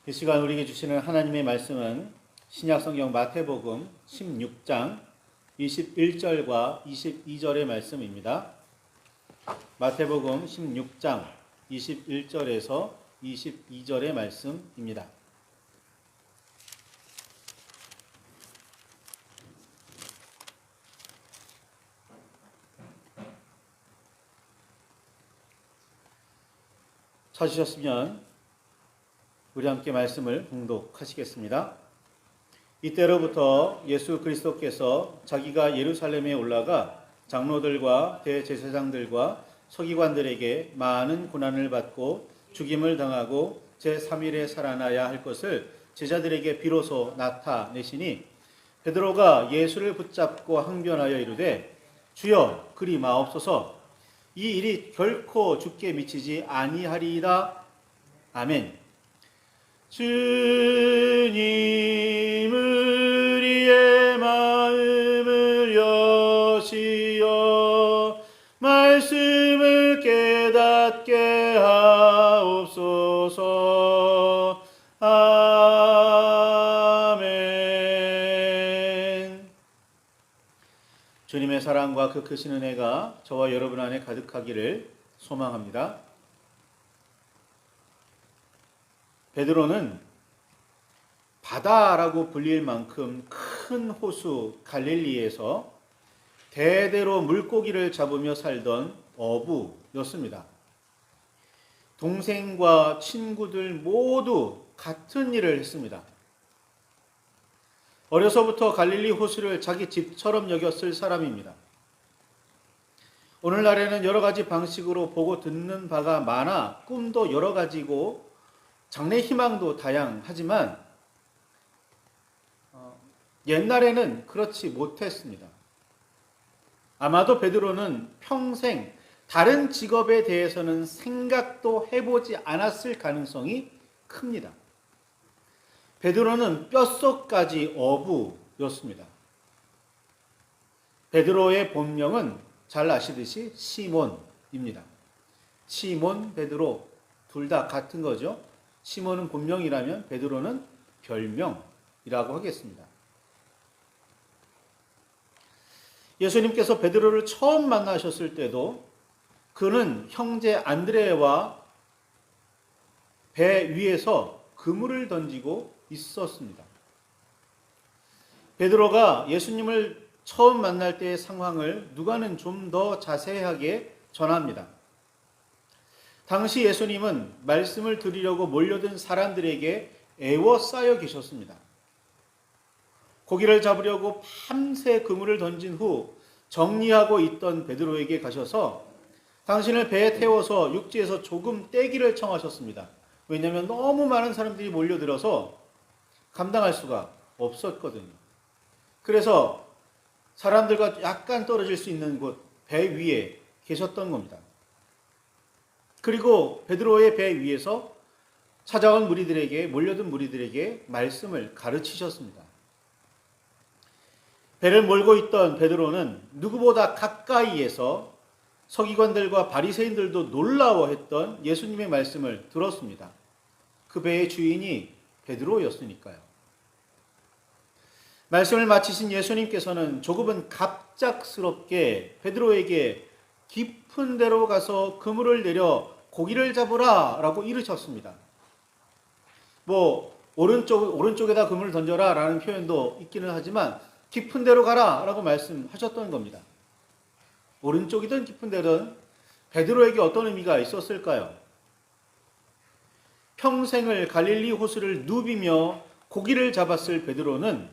이 시간 우리에게 주시는 하나님의 말씀은 신약성경 마태복음 16장 21절과 22절의 말씀입니다. 마태복음 16장 21절에서 22절의 말씀입니다. 찾으셨으면 우리 함께 말씀을 봉독하시겠습니다. 이때로부터 예수 그리스도께서 자기가 예루살렘에 올라가 장로들과 대제사장들과 서기관들에게 많은 고난을 받고 죽임을 당하고 제3일에 살아나야 할 것을 제자들에게 비로소 나타내시니 베드로가 예수를 붙잡고 항변하여 이르되 주여 그리 마옵소서. 이 일이 결코 주께 미치지 아니하리이다. 아멘. 주님 우리의 마음을 여시어 말씀을 깨닫게 하옵소서. 아멘. 주님의 사랑과 그 크신 은혜가 저와 여러분 안에 가득하기를 소망합니다. 베드로는 바다라고 불릴 만큼 큰 호수 갈릴리에서 대대로 물고기를 잡으며 살던 어부였습니다. 동생과 친구들 모두 같은 일을 했습니다. 어려서부터 갈릴리 호수를 자기 집처럼 여겼을 사람입니다. 오늘날에는 여러 가지 방식으로 보고 듣는 바가 많아 꿈도 여러 가지고 장래 희망도 다양하지만 옛날에는 그렇지 못했습니다. 아마도 베드로는 평생 다른 직업에 대해서는 생각도 해보지 않았을 가능성이 큽니다. 베드로는 뼛속까지 어부였습니다. 베드로의 본명은 잘 아시듯이 시몬입니다. 시몬, 베드로 둘 다 같은 거죠. 시몬은 본명이라면 베드로는 별명이라고 하겠습니다. 예수님께서 베드로를 처음 만나셨을 때도 그는 형제 안드레와 배 위에서 그물을 던지고 있었습니다. 베드로가 예수님을 처음 만날 때의 상황을 누가는 좀 더 자세하게 전합니다. 당시 예수님은 말씀을 들으려고 몰려든 사람들에게 애워싸여 계셨습니다. 고기를 잡으려고 밤새 그물을 던진 후 정리하고 있던 베드로에게 가셔서 당신을 배에 태워서 육지에서 조금 떼기를 청하셨습니다. 왜냐하면 너무 많은 사람들이 몰려들어서 감당할 수가 없었거든요. 그래서 사람들과 약간 떨어질 수 있는 곳 배 위에 계셨던 겁니다. 그리고 베드로의 배 위에서 찾아온 무리들에게, 몰려든 무리들에게 말씀을 가르치셨습니다. 배를 몰고 있던 베드로는 누구보다 가까이에서 서기관들과 바리새인들도 놀라워했던 예수님의 말씀을 들었습니다. 그 배의 주인이 베드로였으니까요. 말씀을 마치신 예수님께서는 조금은 갑작스럽게 베드로에게 깊은 데로 가서 그물을 내려 고기를 잡으라 라고 이르셨습니다. 오른쪽에다 그물을 던져라 라는 표현도 있기는 하지만 깊은 데로 가라 라고 말씀하셨던 겁니다. 오른쪽이든 깊은 데든 베드로에게 어떤 의미가 있었을까요? 평생을 갈릴리 호수를 누비며 고기를 잡았을 베드로는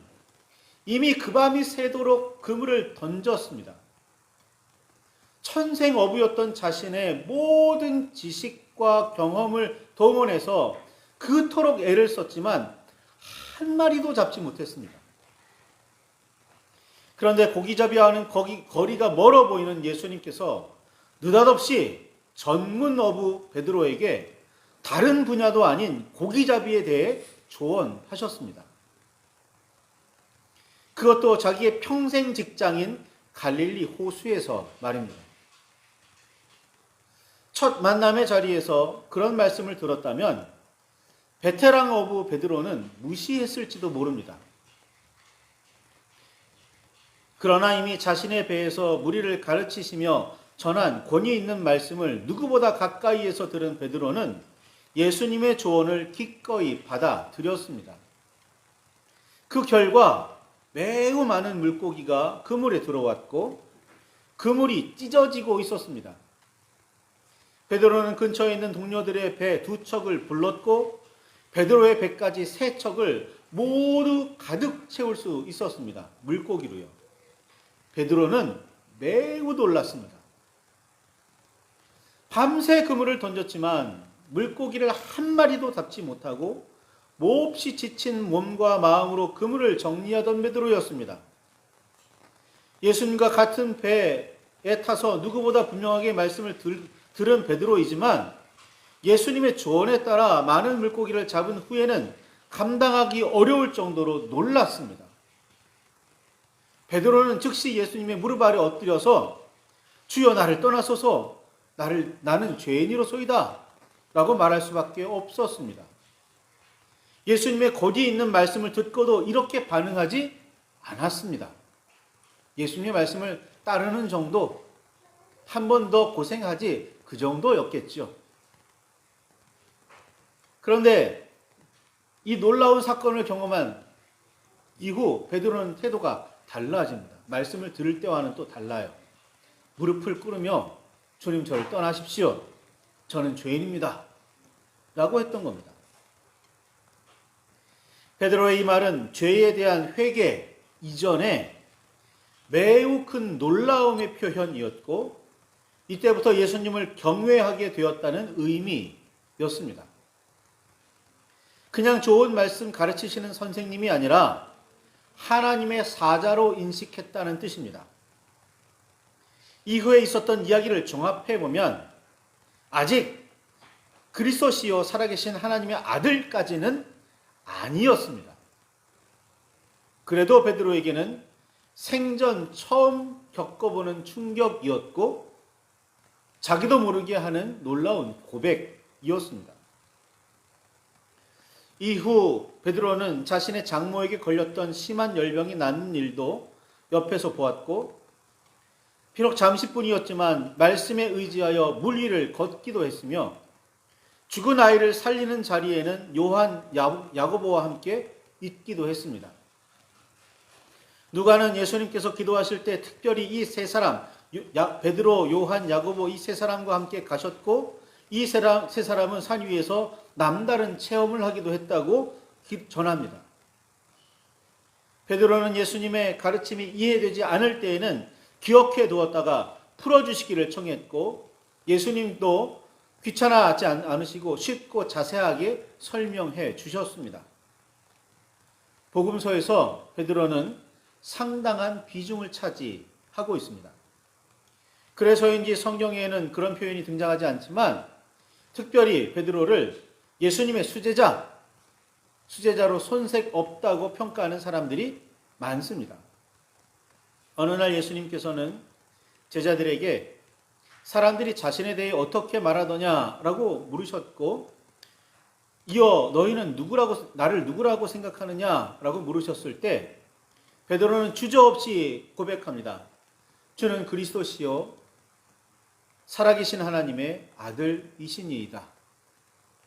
이미 그 밤이 새도록 그물을 던졌습니다. 천생 어부였던 자신의 모든 지식과 경험을 동원해서 그토록 애를 썼지만 한 마리도 잡지 못했습니다. 그런데 고기잡이와는 거리가 멀어 보이는 예수님께서 느닷없이 전문 어부 베드로에게 다른 분야도 아닌 고기잡이에 대해 조언하셨습니다. 그것도 자기의 평생 직장인 갈릴리 호수에서 말입니다. 첫 만남의 자리에서 그런 말씀을 들었다면 베테랑 어부 베드로는 무시했을지도 모릅니다. 그러나 이미 자신의 배에서 무리를 가르치시며 전한 권위 있는 말씀을 누구보다 가까이에서 들은 베드로는 예수님의 조언을 기꺼이 받아들였습니다. 그 결과 매우 많은 물고기가 그물에 들어왔고 그물이 찢어지고 있었습니다. 베드로는 근처에 있는 동료들의 배 2척을 불렀고 베드로의 배까지 3척을 모두 가득 채울 수 있었습니다. 물고기로요. 베드로는 매우 놀랐습니다. 밤새 그물을 던졌지만 물고기를 한 마리도 잡지 못하고 몹시 지친 몸과 마음으로 그물을 정리하던 베드로였습니다. 예수님과 같은 배에 타서 누구보다 분명하게 말씀을 들은 베드로이지만 예수님의 조언에 따라 많은 물고기를 잡은 후에는 감당하기 어려울 정도로 놀랐습니다. 베드로는 즉시 예수님의 무릎 아래 엎드려서 주여 나를 떠나소서 나는 죄인이로소이다 라고 말할 수밖에 없었습니다. 예수님의 권위 있는 말씀을 듣고도 이렇게 반응하지 않았습니다. 예수님의 말씀을 따르는 정도, 한 번 더 고생하지 그 정도였겠죠. 그런데 이 놀라운 사건을 경험한 이후 베드로는 태도가 달라집니다. 말씀을 들을 때와는 또 달라요. 무릎을 꿇으며 주님 저를 떠나십시오. 저는 죄인입니다. 라고 했던 겁니다. 베드로의 이 말은 죄에 대한 회개 이전에 매우 큰 놀라움의 표현이었고 이때부터 예수님을 경외하게 되었다는 의미였습니다. 그냥 좋은 말씀 가르치시는 선생님이 아니라 하나님의 사자로 인식했다는 뜻입니다. 이후에 있었던 이야기를 종합해보면 아직 그리스도시요 살아계신 하나님의 아들까지는 아니었습니다. 그래도 베드로에게는 생전 처음 겪어보는 충격이었고 자기도 모르게 하는 놀라운 고백이었습니다. 이후 베드로는 자신의 장모에게 걸렸던 심한 열병이 낫는 일도 옆에서 보았고 비록 잠시뿐이었지만 말씀에 의지하여 물 위를 걷기도 했으며 죽은 아이를 살리는 자리에는 요한, 야고보와 함께 있기도 했습니다. 누가는 예수님께서 기도하실 때 특별히 이 세 사람, 베드로, 요한, 야고보 이 세 사람과 함께 가셨고 이 세 사람은 산 위에서 남다른 체험을 하기도 했다고 전합니다. 베드로는 예수님의 가르침이 이해되지 않을 때에는 기억해 두었다가 풀어주시기를 청했고 예수님도 귀찮아하지 않으시고 쉽고 자세하게 설명해 주셨습니다. 복음서에서 베드로는 상당한 비중을 차지하고 있습니다. 그래서인지 성경에는 그런 표현이 등장하지 않지만 특별히 베드로를 예수님의 수제자로 손색 없다고 평가하는 사람들이 많습니다. 어느 날 예수님께서는 제자들에게 사람들이 자신에 대해 어떻게 말하더냐라고 물으셨고 이어 너희는 나를 누구라고 생각하느냐라고 물으셨을 때 베드로는 주저없이 고백합니다. 주는 그리스도시요 살아계신 하나님의 아들이시니이다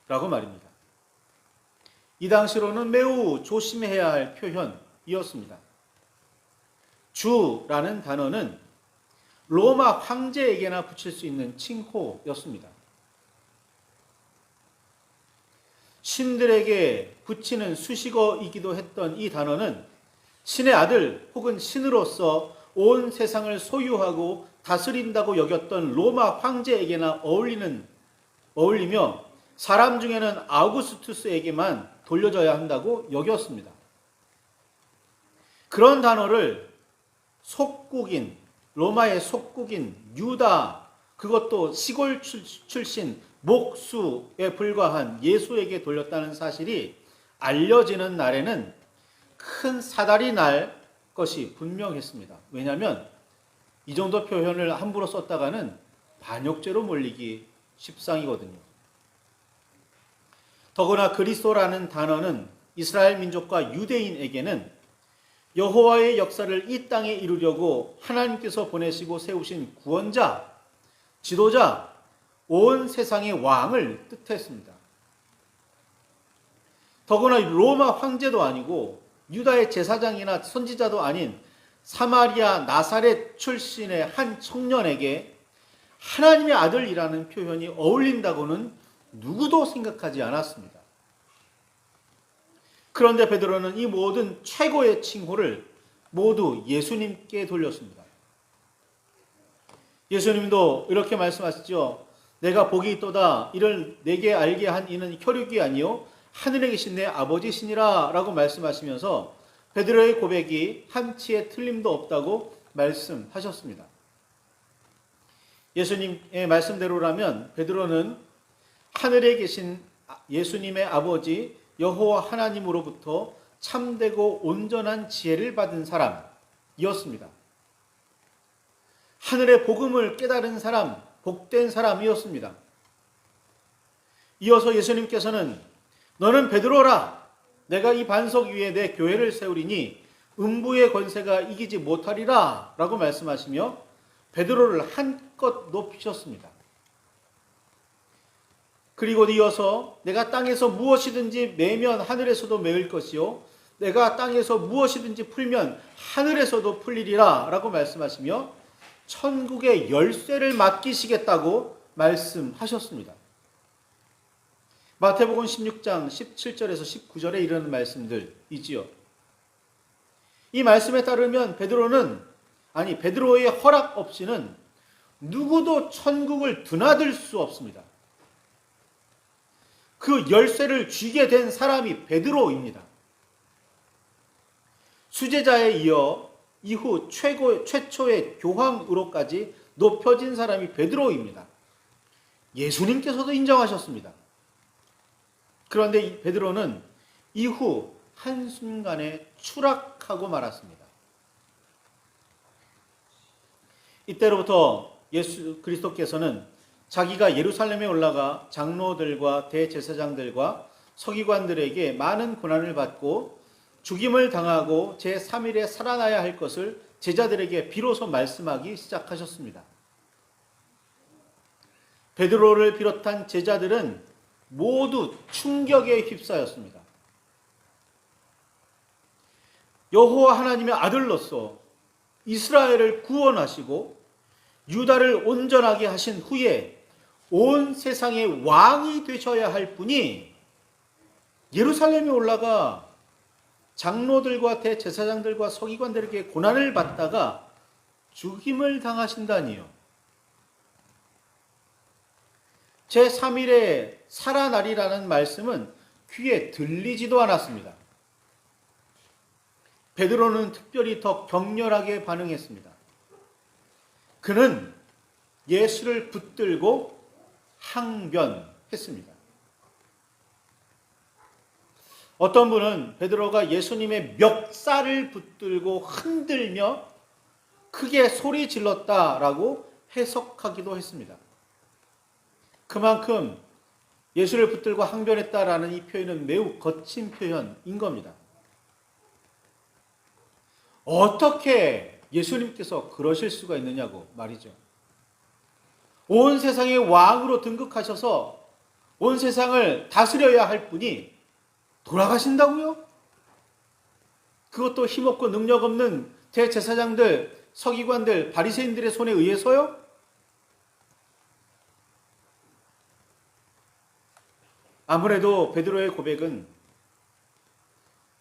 라고 말입니다. 이 당시로는 매우 조심해야 할 표현이었습니다. 주라는 단어는 로마 황제에게나 붙일 수 있는 칭호였습니다. 신들에게 붙이는 수식어이기도 했던 이 단어는 신의 아들 혹은 신으로서 온 세상을 소유하고 다스린다고 여겼던 로마 황제에게나 어울리며 사람 중에는 아우구스투스에게만 돌려져야 한다고 여겼습니다. 그런 단어를 속국인, 로마의 속국인 유다, 그것도 시골 출신 목수에 불과한 예수에게 돌렸다는 사실이 알려지는 날에는 큰 사달이 날 것이 분명했습니다. 왜냐하면 이 정도 표현을 함부로 썼다가는 반역죄로 몰리기 십상이거든요. 더구나 그리스도라는 단어는 이스라엘 민족과 유대인에게는 여호와의 역사를 이 땅에 이루려고 하나님께서 보내시고 세우신 구원자, 지도자, 온 세상의 왕을 뜻했습니다. 더구나 로마 황제도 아니고 유다의 제사장이나 선지자도 아닌 사마리아 나사렛 출신의 한 청년에게 하나님의 아들이라는 표현이 어울린다고는 누구도 생각하지 않았습니다. 그런데 베드로는 이 모든 최고의 칭호를 모두 예수님께 돌렸습니다. 예수님도 이렇게 말씀하시죠. 내가 복이 있도다. 이를 내게 알게 한 이는 혈육이 아니요 하늘에 계신 내 아버지시니라 라고 말씀하시면서 베드로의 고백이 한치의 틀림도 없다고 말씀하셨습니다. 예수님의 말씀대로라면 베드로는 하늘에 계신 예수님의 아버지 여호와 하나님으로부터 참되고 온전한 지혜를 받은 사람이었습니다. 하늘의 복음을 깨달은 사람, 복된 사람이었습니다. 이어서 예수님께서는 너는 베드로라. 내가 이 반석 위에 내 교회를 세우리니 음부의 권세가 이기지 못하리라 라고 말씀하시며 베드로를 한껏 높이셨습니다. 그리고 이어서 내가 땅에서 무엇이든지 매면 하늘에서도 매일 것이요 내가 땅에서 무엇이든지 풀면 하늘에서도 풀리리라 라고 말씀하시며 천국의 열쇠를 맡기시겠다고 말씀하셨습니다. 마태복음 16장 17절에서 19절에 이르는 말씀들이지요. 이 말씀에 따르면 베드로의 허락 없이는 누구도 천국을 드나들 수 없습니다. 그 열쇠를 쥐게 된 사람이 베드로입니다. 수제자에 이어 이후 최초의 교황으로까지 높여진 사람이 베드로입니다. 예수님께서도 인정하셨습니다. 그런데 이 베드로는 이후 한순간에 추락하고 말았습니다. 이때로부터 예수 그리스도께서는 자기가 예루살렘에 올라가 장로들과 대제사장들과 서기관들에게 많은 고난을 받고 죽임을 당하고 제3일에 살아나야 할 것을 제자들에게 비로소 말씀하기 시작하셨습니다. 베드로를 비롯한 제자들은 모두 충격에 휩싸였습니다. 여호와 하나님의 아들로서 이스라엘을 구원하시고 유다를 온전하게 하신 후에 온 세상의 왕이 되셔야 할 분이 예루살렘에 올라가 장로들과 대제사장들과 서기관들에게 고난을 받다가 죽임을 당하신다니요. 제3일에 살아나리라는 말씀은 귀에 들리지도 않았습니다. 베드로는 특별히 더 격렬하게 반응했습니다. 그는 예수를 붙들고 항변했습니다. 어떤 분은 베드로가 예수님의 멱살을 붙들고 흔들며 크게 소리 질렀다라고 해석하기도 했습니다. 그만큼 예수를 붙들고 항변했다라는 이 표현은 매우 거친 표현인 겁니다. 어떻게 예수님께서 그러실 수가 있느냐고 말이죠. 온 세상의 왕으로 등극하셔서 온 세상을 다스려야 할 분이 돌아가신다고요? 그것도 힘없고 능력 없는 대제사장들, 서기관들, 바리새인들의 손에 의해서요? 아무래도 베드로의 고백은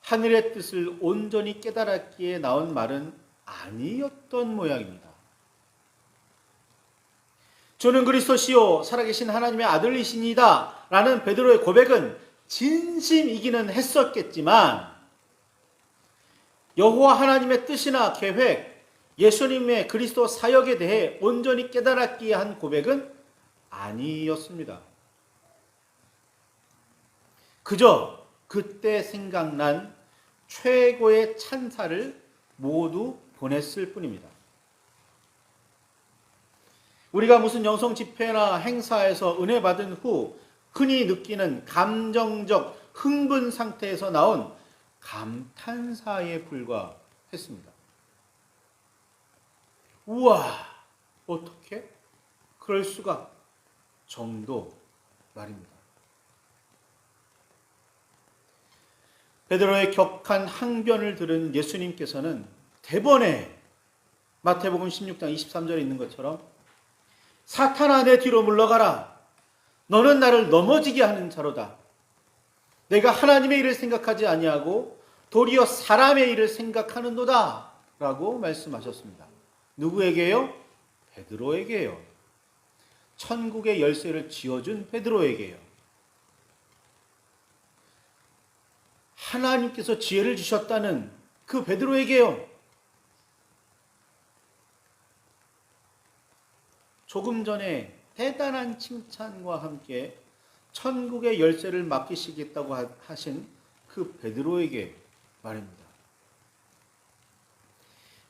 하늘의 뜻을 온전히 깨달았기에 나온 말은 아니었던 모양입니다. 주는 그리스도시요 살아계신 하나님의 아들이시니다 라는 베드로의 고백은 진심이기는 했었겠지만 여호와 하나님의 뜻이나 계획, 예수님의 그리스도 사역에 대해 온전히 깨달았기에 한 고백은 아니었습니다. 그저 그때 생각난 최고의 찬사를 모두 보냈을 뿐입니다. 우리가 무슨 영성 집회나 행사에서 은혜 받은 후 흔히 느끼는 감정적 흥분 상태에서 나온 감탄사에 불과했습니다. 우와, 어떻게? 그럴 수가 정도 말입니다. 베드로의 격한 항변을 들은 예수님께서는 대번에 마태복음 16장 23절에 있는 것처럼 사탄아 내 뒤로 물러가라. 너는 나를 넘어지게 하는 자로다. 내가 하나님의 일을 생각하지 아니하고 도리어 사람의 일을 생각하는도다. 라고 말씀하셨습니다. 누구에게요? 베드로에게요. 천국의 열쇠를 쥐어준 베드로에게요. 하나님께서 지혜를 주셨다는 그 베드로에게요. 조금 전에 대단한 칭찬과 함께 천국의 열쇠를 맡기시겠다고 하신 그 베드로에게 말입니다.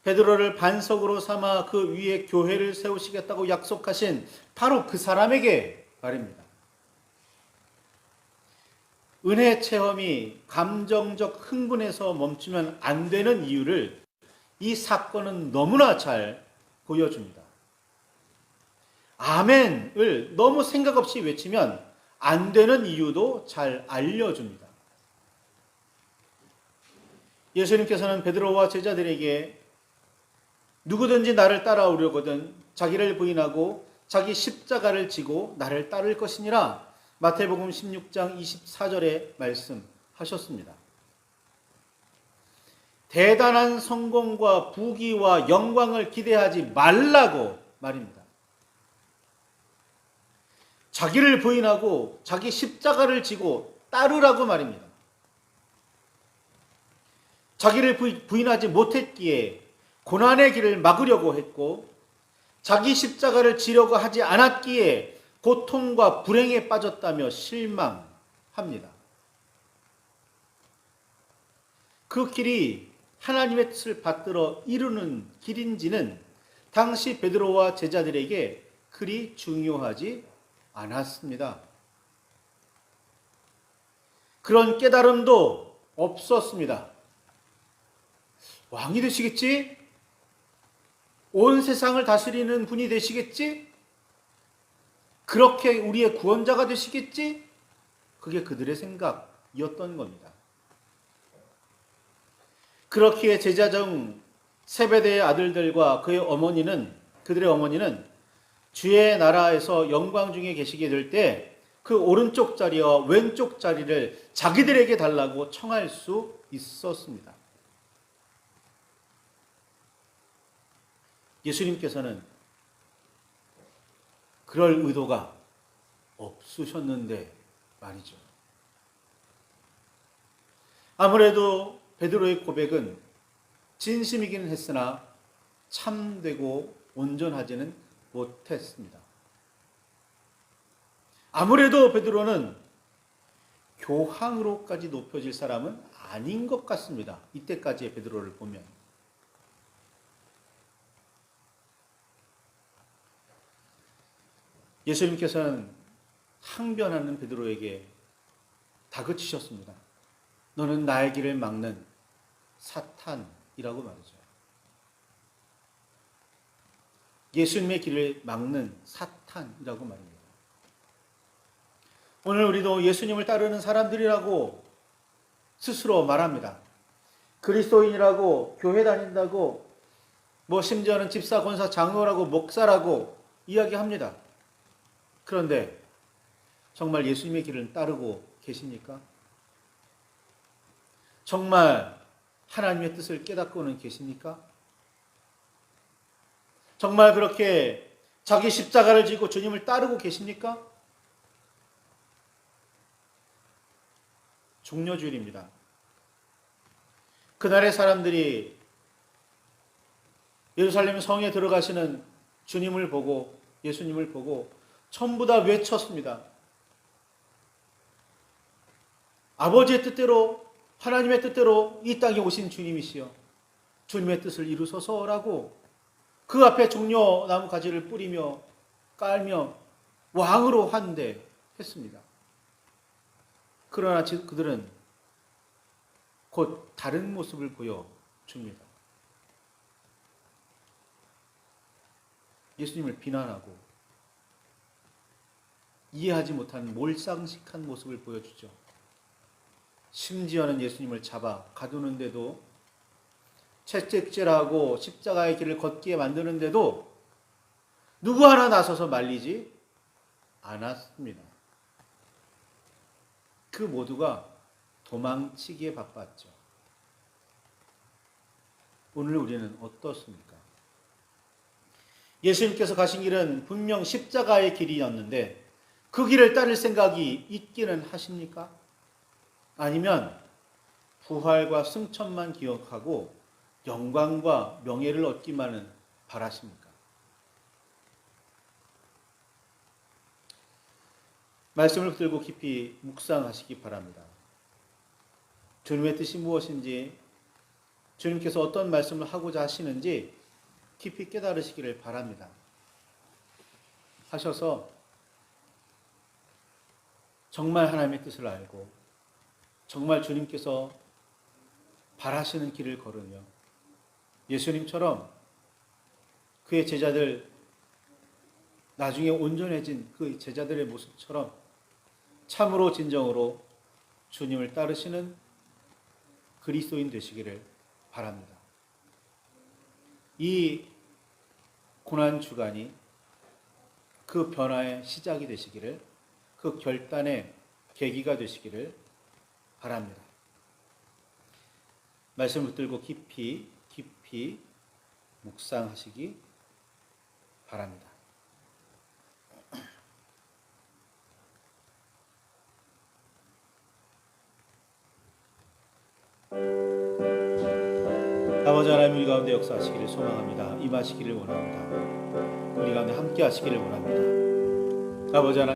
베드로를 반석으로 삼아 그 위에 교회를 세우시겠다고 약속하신 바로 그 사람에게 말입니다. 은혜 체험이 감정적 흥분에서 멈추면 안 되는 이유를 이 사건은 너무나 잘 보여줍니다. 아멘을 너무 생각 없이 외치면 안 되는 이유도 잘 알려줍니다. 예수님께서는 베드로와 제자들에게 누구든지 나를 따라오려거든 자기를 부인하고 자기 십자가를 지고 나를 따를 것이니라 마태복음 16장 24절에 말씀하셨습니다. 대단한 성공과 부귀와 영광을 기대하지 말라고 말입니다. 자기를 부인하고 자기 십자가를 지고 따르라고 말입니다. 자기를 부인하지 못했기에 고난의 길을 막으려고 했고 자기 십자가를 지려고 하지 않았기에 고통과 불행에 빠졌다며 실망합니다. 그 길이 하나님의 뜻을 받들어 이루는 길인지는 당시 베드로와 제자들에게 그리 중요하지 않았습니다. 그런 깨달음도 없었습니다. 왕이 되시겠지? 온 세상을 다스리는 분이 되시겠지? 그렇게 우리의 구원자가 되시겠지? 그게 그들의 생각이었던 겁니다. 그렇기에 제자 중 세베대의 아들들과 그들의 어머니는 주의 나라에서 영광 중에 계시게 될 때 그 오른쪽 자리와 왼쪽 자리를 자기들에게 달라고 청할 수 있었습니다. 예수님께서는 그럴 의도가 없으셨는데 말이죠. 아무래도 베드로의 고백은 진심이기는 했으나 참되고 온전하지는 못했습니다. 아무래도 베드로는 교황으로까지 높여질 사람은 아닌 것 같습니다. 이때까지의 베드로를 보면. 예수님께서는 항변하는 베드로에게 다그치셨습니다. 너는 나의 길을 막는 사탄이라고 말이죠. 예수님의 길을 막는 사탄이라고 말입니다. 오늘 우리도 예수님을 따르는 사람들이라고 스스로 말합니다. 그리스도인이라고 교회 다닌다고 심지어는 집사, 권사, 장로라고 목사라고 이야기합니다. 그런데 정말 예수님의 길을 따르고 계십니까? 정말 하나님의 뜻을 깨닫고는 계십니까? 정말 그렇게 자기 십자가를 지고 주님을 따르고 계십니까? 종료주일입니다. 그날의 사람들이 예루살렘 성에 들어가시는 주님을 보고 예수님을 보고 전부 다 외쳤습니다. 아버지의 뜻대로 하나님의 뜻대로 이 땅에 오신 주님이시여 주님의 뜻을 이루소서라고 그 앞에 종려나무 가지를 뿌리며 깔며 왕으로 환대했습니다. 그러나 그들은 곧 다른 모습을 보여줍니다. 예수님을 비난하고 이해하지 못한 몰상식한 모습을 보여주죠. 심지어는 예수님을 잡아 가두는데도, 채찍질하고 십자가의 길을 걷게 만드는데도 누구 하나 나서서 말리지 않았습니다. 그 모두가 도망치기에 바빴죠. 오늘 우리는 어떻습니까? 예수님께서 가신 길은 분명 십자가의 길이었는데 그 길을 따를 생각이 있기는 하십니까? 아니면 부활과 승천만 기억하고 영광과 명예를 얻기만은 바라십니까? 말씀을 들고 깊이 묵상하시기 바랍니다. 주님의 뜻이 무엇인지, 주님께서 어떤 말씀을 하고자 하시는지 깊이 깨달으시기를 바랍니다. 하셔서 정말 하나님의 뜻을 알고 정말 주님께서 바라시는 길을 걸으며 예수님처럼 그의 제자들, 나중에 온전해진 그 제자들의 모습처럼 참으로 진정으로 주님을 따르시는 그리스도인 되시기를 바랍니다. 이 고난주간이 그 변화의 시작이 되시기를, 그 결단의 계기가 되시기를 바랍니다. 말씀을 붙들고 깊이 묵상하시기 바랍니다. 아버지 하나님, 우리 가운데 역사하시기를 소망합니다. 임하시기를 원합니다. 우리 가운데 함께 하시기를 원합니다. 아버지 하나님,